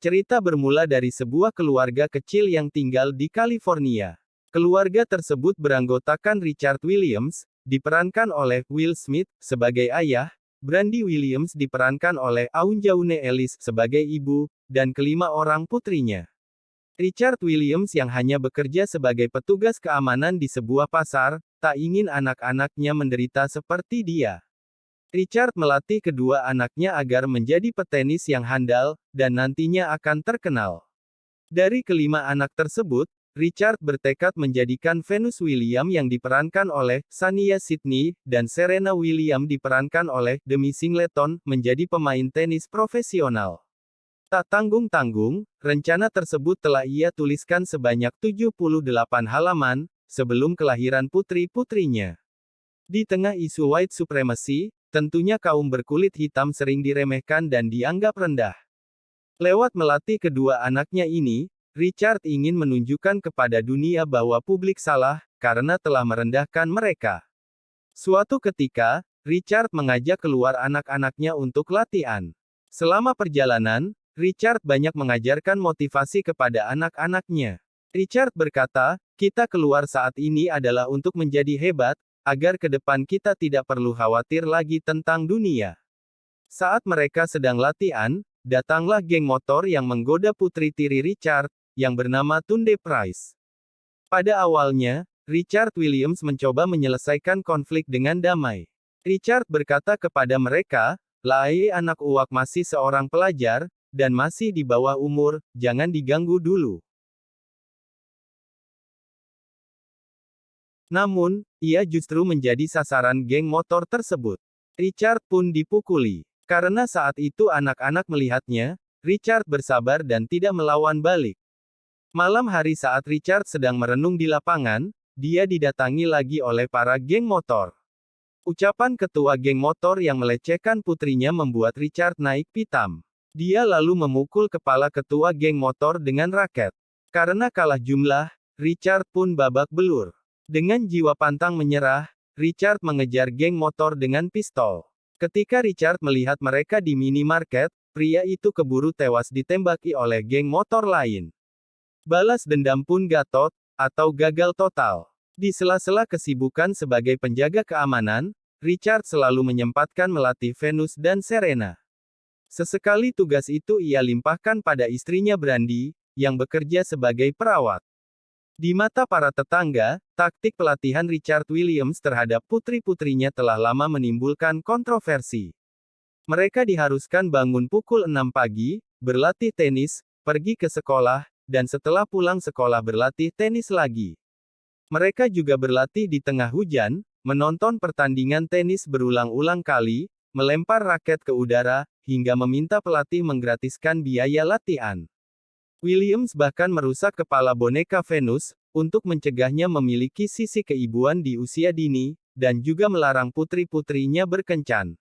Cerita bermula dari sebuah keluarga kecil yang tinggal di California. Keluarga tersebut beranggotakan Richard Williams, diperankan oleh Will Smith, sebagai ayah, Brandy Williams diperankan oleh Aunjaune Ellis sebagai ibu, dan kelima orang putrinya. Richard Williams yang hanya bekerja sebagai petugas keamanan di sebuah pasar, tak ingin anak-anaknya menderita seperti dia. Richard melatih kedua anaknya agar menjadi petenis yang handal, dan nantinya akan terkenal. Dari kelima anak tersebut, Richard bertekad menjadikan Venus Williams yang diperankan oleh Shania Sidney, dan Serena Williams diperankan oleh Demi Singleton, menjadi pemain tenis profesional. Tak tanggung-tanggung, rencana tersebut telah ia tuliskan sebanyak 78 halaman, sebelum kelahiran putri-putrinya. Di tengah isu white supremacy, tentunya kaum berkulit hitam sering diremehkan dan dianggap rendah. Lewat melatih kedua anaknya ini, Richard ingin menunjukkan kepada dunia bahwa publik salah, karena telah merendahkan mereka. Suatu ketika, Richard mengajak keluar anak-anaknya untuk latihan. Selama perjalanan, Richard banyak mengajarkan motivasi kepada anak-anaknya. Richard berkata, "Kita keluar saat ini adalah untuk menjadi hebat, agar ke depan kita tidak perlu khawatir lagi tentang dunia." Saat mereka sedang latihan, datanglah geng motor yang menggoda putri tiri Richard, yang bernama Tunde Price. Pada awalnya, Richard Williams mencoba menyelesaikan konflik dengan damai. Richard berkata kepada mereka, "Lai anak uwak masih seorang pelajar, dan masih di bawah umur, jangan diganggu dulu." Namun, ia justru menjadi sasaran geng motor tersebut. Richard pun dipukuli. Karena saat itu anak-anak melihatnya, Richard bersabar dan tidak melawan balik. Malam hari saat Richard sedang merenung di lapangan, dia didatangi lagi oleh para geng motor. Ucapan ketua geng motor yang melecehkan putrinya membuat Richard naik pitam. Dia lalu memukul kepala ketua geng motor dengan raket. Karena kalah jumlah, Richard pun babak belur. Dengan jiwa pantang menyerah, Richard mengejar geng motor dengan pistol. Ketika Richard melihat mereka di minimarket, pria itu keburu tewas ditembaki oleh geng motor lain. Balas dendam pun gatot, atau gagal total. Di sela-sela kesibukan sebagai penjaga keamanan, Richard selalu menyempatkan melatih Venus dan Serena. Sesekali tugas itu ia limpahkan pada istrinya Brandy, yang bekerja sebagai perawat. Di mata para tetangga, taktik pelatihan Richard Williams terhadap putri-putrinya telah lama menimbulkan kontroversi. Mereka diharuskan bangun pukul 6 pagi, berlatih tenis, pergi ke sekolah, dan setelah pulang sekolah berlatih tenis lagi. Mereka juga berlatih di tengah hujan, menonton pertandingan tenis berulang-ulang kali, melempar raket ke udara, hingga meminta pelatih menggratiskan biaya latihan. Williams bahkan merusak kepala boneka Venus, untuk mencegahnya memiliki sisi keibuan di usia dini, dan juga melarang putri-putrinya berkencan.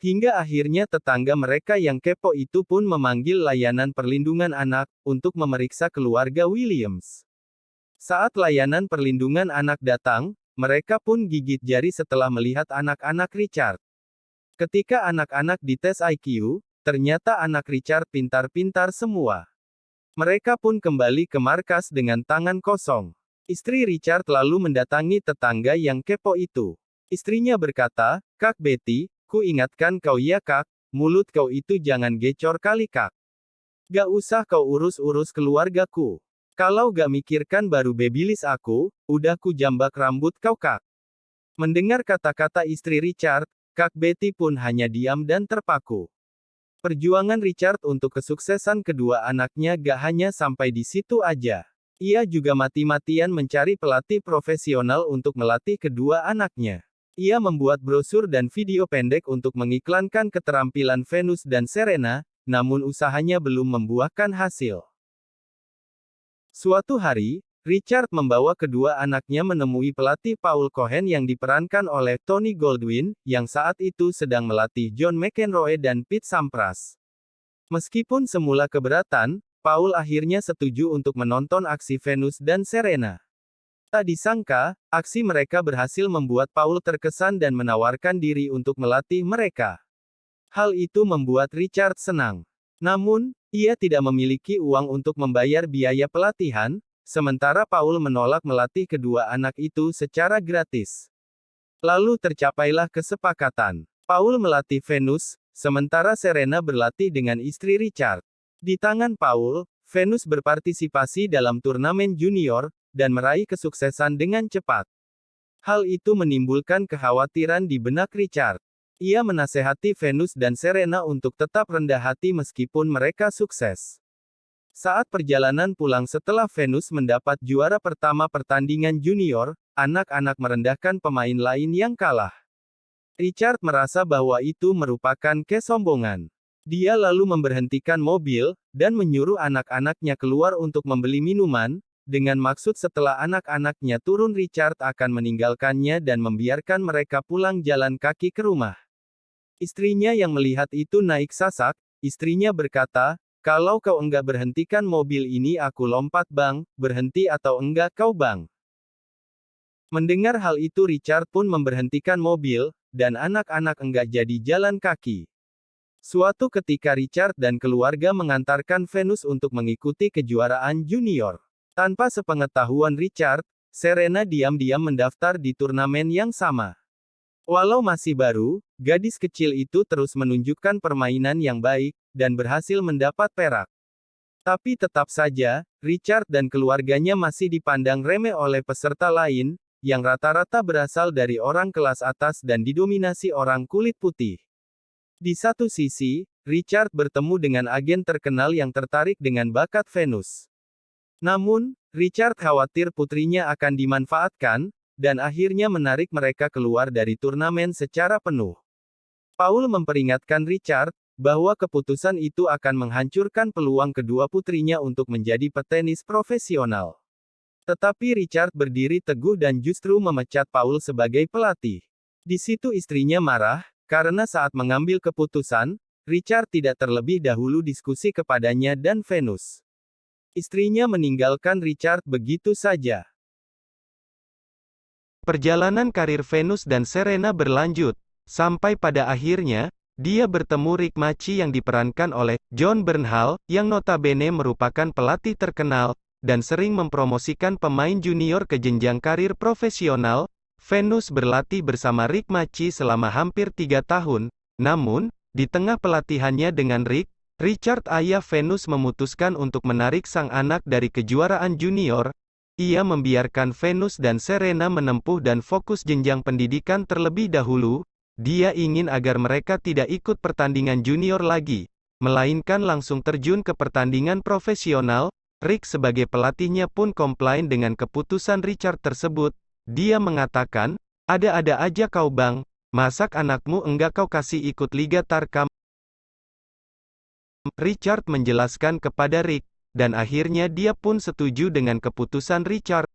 Hingga akhirnya tetangga mereka yang kepo itu pun memanggil layanan perlindungan anak, untuk memeriksa keluarga Williams. Saat layanan perlindungan anak datang, mereka pun gigit jari setelah melihat anak-anak Richard. Ketika anak-anak dites IQ, ternyata anak Richard pintar-pintar semua. Mereka pun kembali ke markas dengan tangan kosong. Istri Richard lalu mendatangi tetangga yang kepo itu. Istrinya berkata, "Kak Betty, ku ingatkan kau ya Kak, mulut kau itu jangan gecor kali Kak. Gak usah kau urus-urus keluargaku. Kalau gak mikirkan baru bebilis aku, udah ku jambak rambut kau Kak." Mendengar kata-kata istri Richard, Kak Betty pun hanya diam dan terpaku. Perjuangan Richard untuk kesuksesan kedua anaknya gak hanya sampai di situ aja. Ia juga mati-matian mencari pelatih profesional untuk melatih kedua anaknya. Ia membuat brosur dan video pendek untuk mengiklankan keterampilan Venus dan Serena, namun usahanya belum membuahkan hasil. Suatu hari, Richard membawa kedua anaknya menemui pelatih Paul Cohen yang diperankan oleh Tony Goldwyn, yang saat itu sedang melatih John McEnroe dan Pete Sampras. Meskipun semula keberatan, Paul akhirnya setuju untuk menonton aksi Venus dan Serena. Tak disangka, aksi mereka berhasil membuat Paul terkesan dan menawarkan diri untuk melatih mereka. Hal itu membuat Richard senang. Namun, Ia tidak memiliki uang untuk membayar biaya pelatihan, sementara Paul menolak melatih kedua anak itu secara gratis. Lalu tercapailah kesepakatan. Paul melatih Venus, sementara Serena berlatih dengan istri Richard. Di tangan Paul, Venus berpartisipasi dalam turnamen junior, dan meraih kesuksesan dengan cepat. Hal itu menimbulkan kekhawatiran di benak Richard. Ia menasehati Venus dan Serena untuk tetap rendah hati meskipun mereka sukses. Saat perjalanan pulang setelah Venus mendapat juara pertama pertandingan junior, anak-anak merendahkan pemain lain yang kalah. Richard merasa bahwa itu merupakan kesombongan. Dia lalu memberhentikan mobil, dan menyuruh anak-anaknya keluar untuk membeli minuman, dengan maksud setelah anak-anaknya turun Richard akan meninggalkannya dan membiarkan mereka pulang jalan kaki ke rumah. Istrinya yang melihat itu naik sasak, istrinya berkata, "Kalau kau enggak berhentikan mobil ini aku lompat bang, berhenti atau enggak kau bang." Mendengar hal itu Richard pun memberhentikan mobil, dan anak-anak enggak jadi jalan kaki. Suatu ketika Richard dan keluarga mengantarkan Venus untuk mengikuti kejuaraan junior. Tanpa sepengetahuan Richard, Serena diam-diam mendaftar di turnamen yang sama. Walau masih baru, gadis kecil itu terus menunjukkan permainan yang baik, dan berhasil mendapat perak. Tapi tetap saja, Richard dan keluarganya masih dipandang remeh oleh peserta lain, yang rata-rata berasal dari orang kelas atas dan didominasi orang kulit putih. Di satu sisi, Richard bertemu dengan agen terkenal yang tertarik dengan bakat Venus. Namun, Richard khawatir putrinya akan dimanfaatkan, dan akhirnya menarik mereka keluar dari turnamen secara penuh. Paul memperingatkan Richard, bahwa keputusan itu akan menghancurkan peluang kedua putrinya untuk menjadi petenis profesional. Tetapi Richard berdiri teguh dan justru memecat Paul sebagai pelatih. Di situ istrinya marah, karena saat mengambil keputusan, Richard tidak terlebih dahulu diskusi kepadanya dan Venus. Istrinya meninggalkan Richard begitu saja. Perjalanan karir Venus dan Serena berlanjut, sampai pada akhirnya, dia bertemu Rick Macci yang diperankan oleh Jon Bernthal, yang notabene merupakan pelatih terkenal, dan sering mempromosikan pemain junior ke jenjang karir profesional. Venus berlatih bersama Rick Macci selama hampir 3 tahun, namun, di tengah pelatihannya dengan Rick, Richard ayah Venus memutuskan untuk menarik sang anak dari kejuaraan junior. Ia membiarkan Venus dan Serena menempuh dan fokus jenjang pendidikan terlebih dahulu. Dia ingin agar mereka tidak ikut pertandingan junior lagi, melainkan langsung terjun ke pertandingan profesional. Rick sebagai pelatihnya pun komplain dengan keputusan Richard tersebut. Dia mengatakan, "Ada-ada aja kau bang, masak anakmu enggak kau kasih ikut Liga Tarkam?" Richard menjelaskan kepada Rick, dan akhirnya dia pun setuju dengan keputusan Richard.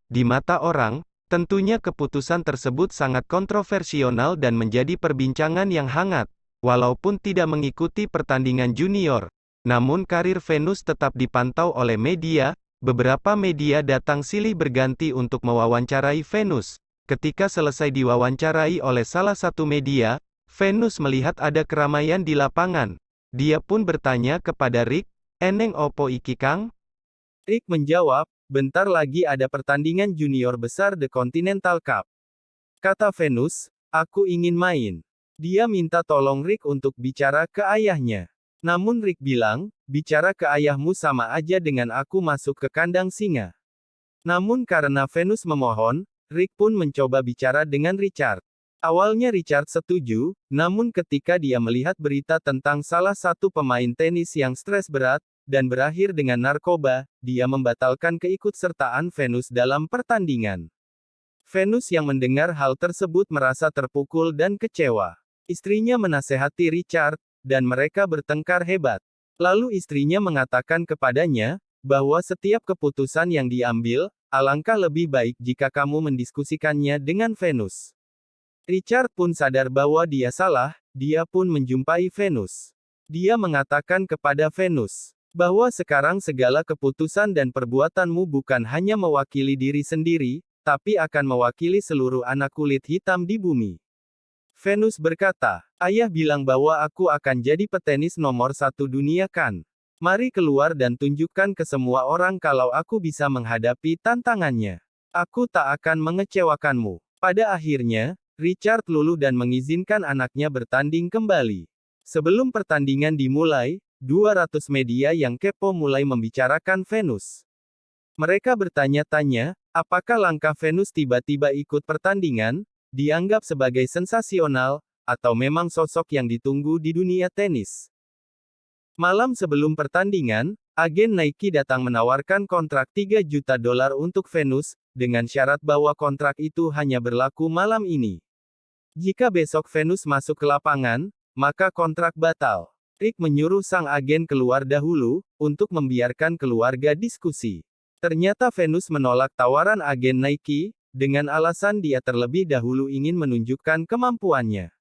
Di mata orang, tentunya keputusan tersebut sangat kontroversial dan menjadi perbincangan yang hangat. Walaupun tidak mengikuti pertandingan junior, namun karir Venus tetap dipantau oleh media. Beberapa media datang silih berganti untuk mewawancarai Venus. Ketika selesai diwawancarai oleh salah satu media, Venus melihat ada keramaian di lapangan. Dia pun bertanya kepada Rick, "Eneng opo iki kang?" Rick menjawab, "Bentar lagi ada pertandingan junior besar The Continental Cup." Kata Venus, "Aku ingin main." Dia minta tolong Rick untuk bicara ke ayahnya. Namun Rick bilang, "Bicara ke ayahmu sama aja dengan aku masuk ke kandang singa." Namun karena Venus memohon, Rick pun mencoba bicara dengan Richard. Awalnya Richard setuju, namun ketika dia melihat berita tentang salah satu pemain tenis yang stres berat, dan berakhir dengan narkoba, dia membatalkan keikutsertaan Venus dalam pertandingan. Venus yang mendengar hal tersebut merasa terpukul dan kecewa. Istrinya menasehati Richard, dan mereka bertengkar hebat. Lalu istrinya mengatakan kepadanya, bahwa setiap keputusan yang diambil, alangkah lebih baik jika kamu mendiskusikannya dengan Venus. Richard pun sadar bahwa dia salah, dia pun menjumpai Venus. Dia mengatakan kepada Venus, bahwa sekarang segala keputusan dan perbuatanmu bukan hanya mewakili diri sendiri, tapi akan mewakili seluruh anak kulit hitam di bumi. Venus berkata, ayah bilang bahwa aku akan jadi petenis nomor 1 dunia kan? Mari keluar dan tunjukkan ke semua orang kalau aku bisa menghadapi tantangannya. Aku tak akan mengecewakanmu. Pada akhirnya, Richard luluh dan mengizinkan anaknya bertanding kembali. Sebelum pertandingan dimulai, 200 media yang kepo mulai membicarakan Venus. Mereka bertanya-tanya, apakah langkah Venus tiba-tiba ikut pertandingan, dianggap sebagai sensasional, atau memang sosok yang ditunggu di dunia tenis. Malam sebelum pertandingan, agen Nike datang menawarkan kontrak $3 juta untuk Venus, dengan syarat bahwa kontrak itu hanya berlaku malam ini. Jika besok Venus masuk ke lapangan, maka kontrak batal. Rick menyuruh sang agen keluar dahulu, untuk membiarkan keluarga diskusi. Ternyata Venus menolak tawaran agen Nike, dengan alasan dia terlebih dahulu ingin menunjukkan kemampuannya.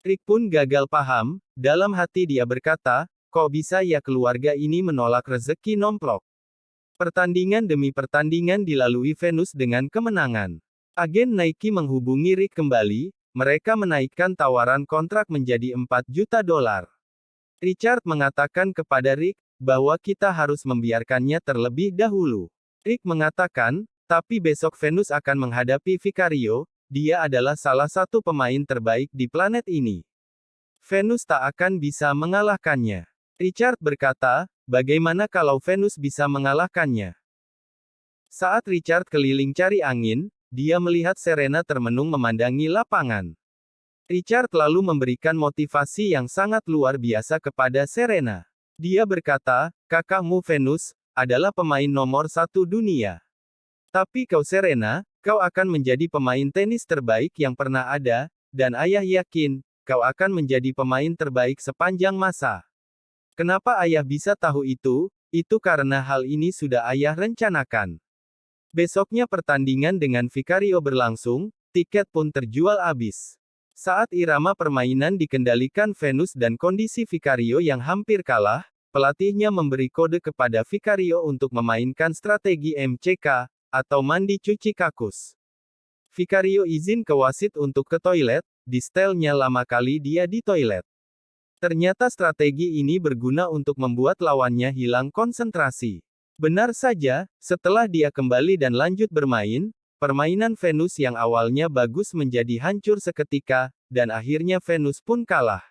Rick pun gagal paham, dalam hati dia berkata, kok bisa ya keluarga ini menolak rezeki nomplok. Pertandingan demi pertandingan dilalui Venus dengan kemenangan. Agen Nike menghubungi Rick kembali, mereka menaikkan tawaran kontrak menjadi $4 juta. Richard mengatakan kepada Rick, bahwa kita harus membiarkannya terlebih dahulu. Rick mengatakan, tapi besok Venus akan menghadapi Vicario, dia adalah salah satu pemain terbaik di planet ini. Venus tak akan bisa mengalahkannya. Richard berkata, bagaimana kalau Venus bisa mengalahkannya? Saat Richard keliling cari angin, dia melihat Serena termenung memandangi lapangan. Richard lalu memberikan motivasi yang sangat luar biasa kepada Serena. Dia berkata, kakakmu Venus, adalah pemain nomor 1 dunia. Tapi kau Serena, kau akan menjadi pemain tenis terbaik yang pernah ada, dan ayah yakin, kau akan menjadi pemain terbaik sepanjang masa. Kenapa ayah bisa tahu itu? Itu karena hal ini sudah ayah rencanakan. Besoknya pertandingan dengan Vicario berlangsung, tiket pun terjual habis. Saat irama permainan dikendalikan Venus dan kondisi Vicario yang hampir kalah, pelatihnya memberi kode kepada Vicario untuk memainkan strategi MCK, atau mandi cuci kakus. Vicario izin ke wasit untuk ke toilet, di setelnya lama kali dia di toilet. Ternyata strategi ini berguna untuk membuat lawannya hilang konsentrasi. Benar saja, setelah dia kembali dan lanjut bermain, permainan Venus yang awalnya bagus menjadi hancur seketika, dan akhirnya Venus pun kalah.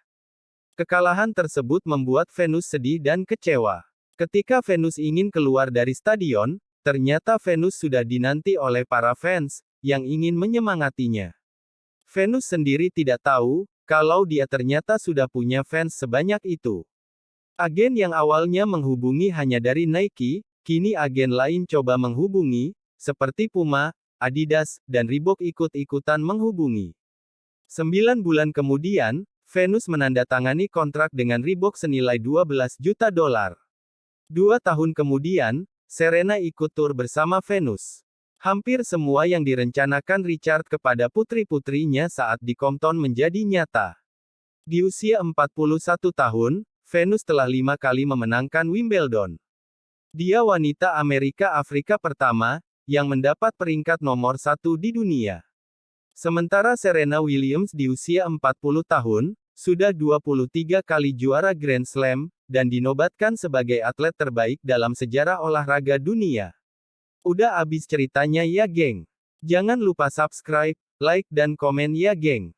Kekalahan tersebut membuat Venus sedih dan kecewa. Ketika Venus ingin keluar dari stadion, ternyata Venus sudah dinanti oleh para fans, yang ingin menyemangatinya. Venus sendiri tidak tahu, kalau dia ternyata sudah punya fans sebanyak itu. Agen yang awalnya menghubungi hanya dari Nike, kini agen lain coba menghubungi, seperti Puma, Adidas, dan Reebok ikut-ikutan menghubungi. 9 bulan kemudian, Venus menandatangani kontrak dengan Reebok senilai $12 juta. 2 tahun kemudian, Serena ikut tur bersama Venus. Hampir semua yang direncanakan Richard kepada putri-putrinya saat di Compton menjadi nyata. Di usia 41 tahun, Venus telah 5 kali memenangkan Wimbledon. Dia wanita Amerika-Afrika pertama, yang mendapat peringkat nomor 1 di dunia. Sementara Serena Williams di usia 40 tahun, sudah 23 kali juara Grand Slam, dan dinobatkan sebagai atlet terbaik dalam sejarah olahraga dunia. Udah abis ceritanya ya geng. Jangan lupa subscribe, like dan komen ya geng.